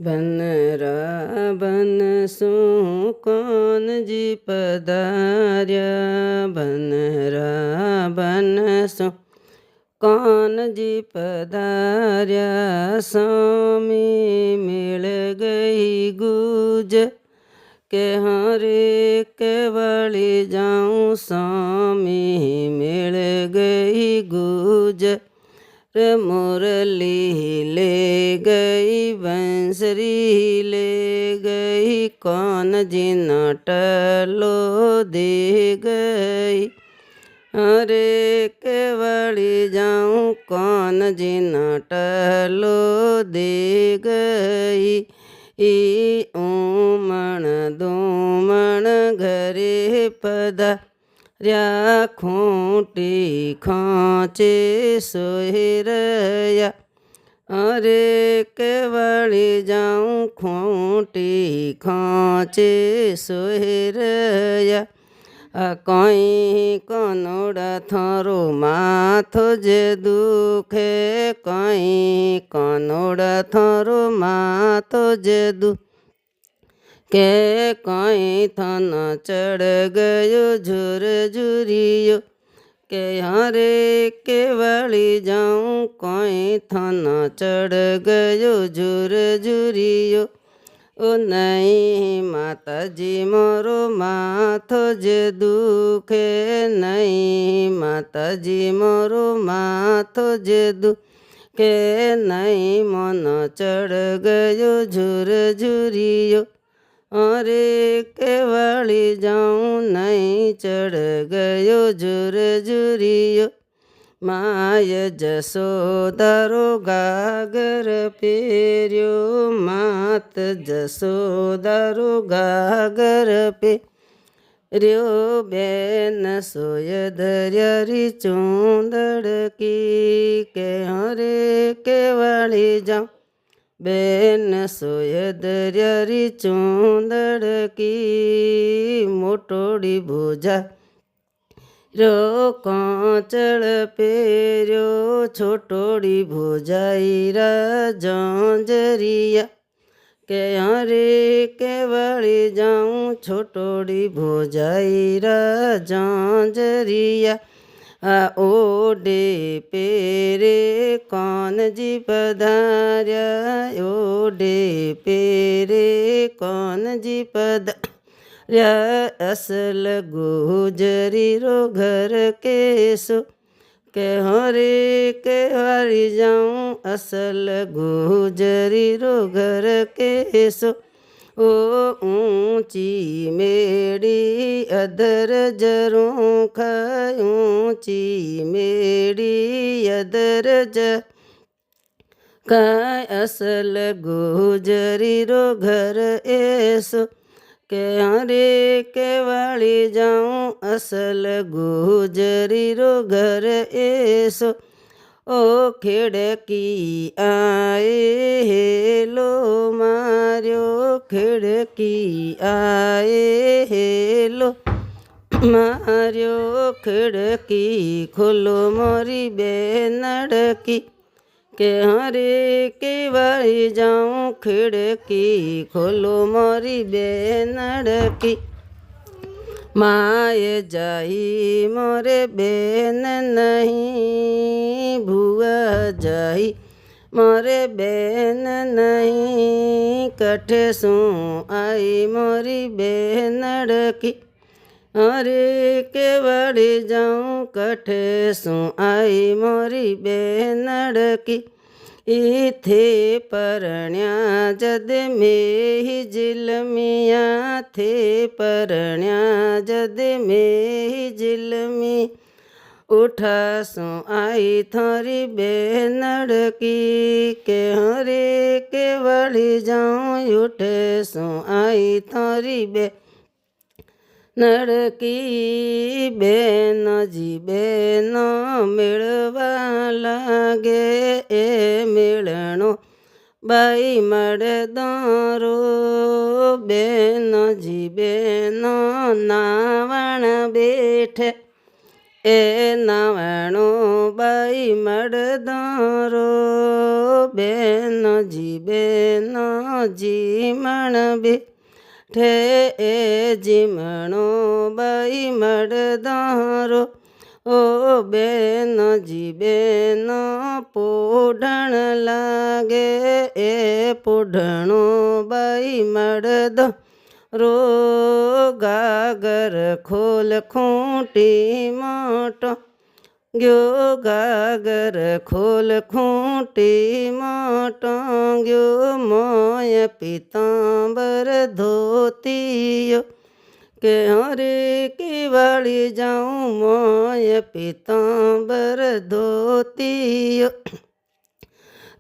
बनरा बनसु कौन जी पधार्या। बनरा बनसु कौन जी पधार्या। स्वामी मिल गई गुज के हरे केवली जाऊँ। स्वामी मिल गई गुज रे मुरली ले गई बंसरी ले गई। कौन जी नटलो दे गई। अरे केवली जाऊँ कौन जी नटलो दे गई। ई ऊमण दूमण घरे पदा र्या खूंटी खांचे सोहरया। अरे केवली जाऊँ खूंटी खांचे सोहरया। कहीं कनोड़ा थारो माथो जे दुखे। कहीं कनोड़ा थारो माथो जे दुखे। के कहीं थन चढ़ गयो झुर झुरियो। के हरे केवली जाऊँ कहीं थन चढ़ गयो झुर झुरियो। ओ नहीं माता जी मोरो माथो जे दुखे। नहीं माता जी मोरो माथो जे दुखे। नहीं मन चढ़ गयो झुर झुरियो। अरे केवली जाऊँ नहीं चढ़ गयो झुर झुरियो। माय जसोदारो गागर पेर्यो। मात जसोदारो गागर पेर्यो। बेन सोय धर्यरी चूंदड़ की। के हरे केवली जाऊँ बेन सोय दर्यारी चूंदड़ की। मोटोड़ी भुजा रो कांचड़ पेर्यो। छोटोड़ी भुजाईरा जंजरिया। के हरे केवली जाऊँ छोटोड़ी भुजाईरा जंजरिया। ओडे पेरे कौन जी पधार्या। ओडे पेरे कौन जी पधार्या। असल गुजरी रो घर केसु। के हरे केवली जाऊँ असल गुजरी रो घर केसु। ओ ऊंची मेड़ी अदर जरूं खाय। ऊंची मेड़ी अदर ज काय। असल गुजरी रो घर ऐसो। के हरे केवली जाऊँ असल गुजरी रो घर ऐसो। ओ खिड़की आए हेलो मार्यो। खिड़की आए हेलो मार्यो। खिड़की खोलो मोरी बेनड़की। के हरे केवली जाऊँ खिड़की खोलो मोरी बेनड़की। माय जाई मोरे बेन नहीं। भुआ जाई मोरे बेन नहीं। कठे सू आई मोरी बेनड़की। अरे केवली जाऊँ कठे सू आई मोरी बेनड़की। इथे परण्या जद में जिलमिया। थे परण्या जद में जिलमी। उठा सो आई थारी बेनड़की। के हरे केवली जाऊँ उठे सो आई थारी बेनड़की। बेन जी बेन मिलवा लागे। ए मिलणो बाई मड़दारो। बेन जी बेन नावण बैठे। એ નાવણું બાઈ મળદારો બેનજી મણ બે ઠે એ જીમણો બાઈ મળદારો ઓ બેનજી બેન પોઢણ લાગે એ પોઢણો બાઈ મળદ રો ગાગર ખોલ ખૂંટી મોટો ગયો ગાગર ખોલ ખૂંટી મોટો ગયો મોય પિતાંબર ધોતિયો કે હરે કેવાળી જાઉં મોય પિતાંબર ધોતિયો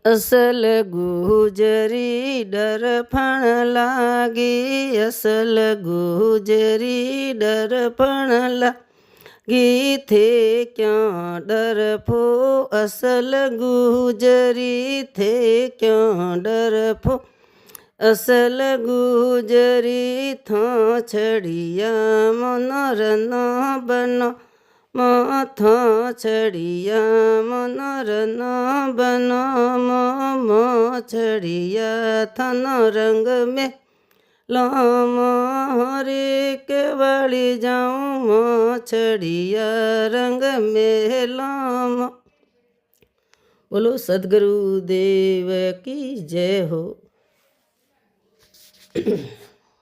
અસલ ગુજરી ડરફણ લાગી અસલ ગુજરી ડરફણ લાગી થે ક્યાં ડરફો અસલ ગુજરી થે ક્યાં ડરફો અસલ ગુજરી થા છડિયા મનોરન બનો માથા છડિયા મનોરન બનો છડિયા થન રંગ મેં લામ હરે કેવાળી જાઉં છડિયા રંગ મેલામ. બોલો સદગુરુદેવ કી જય હો.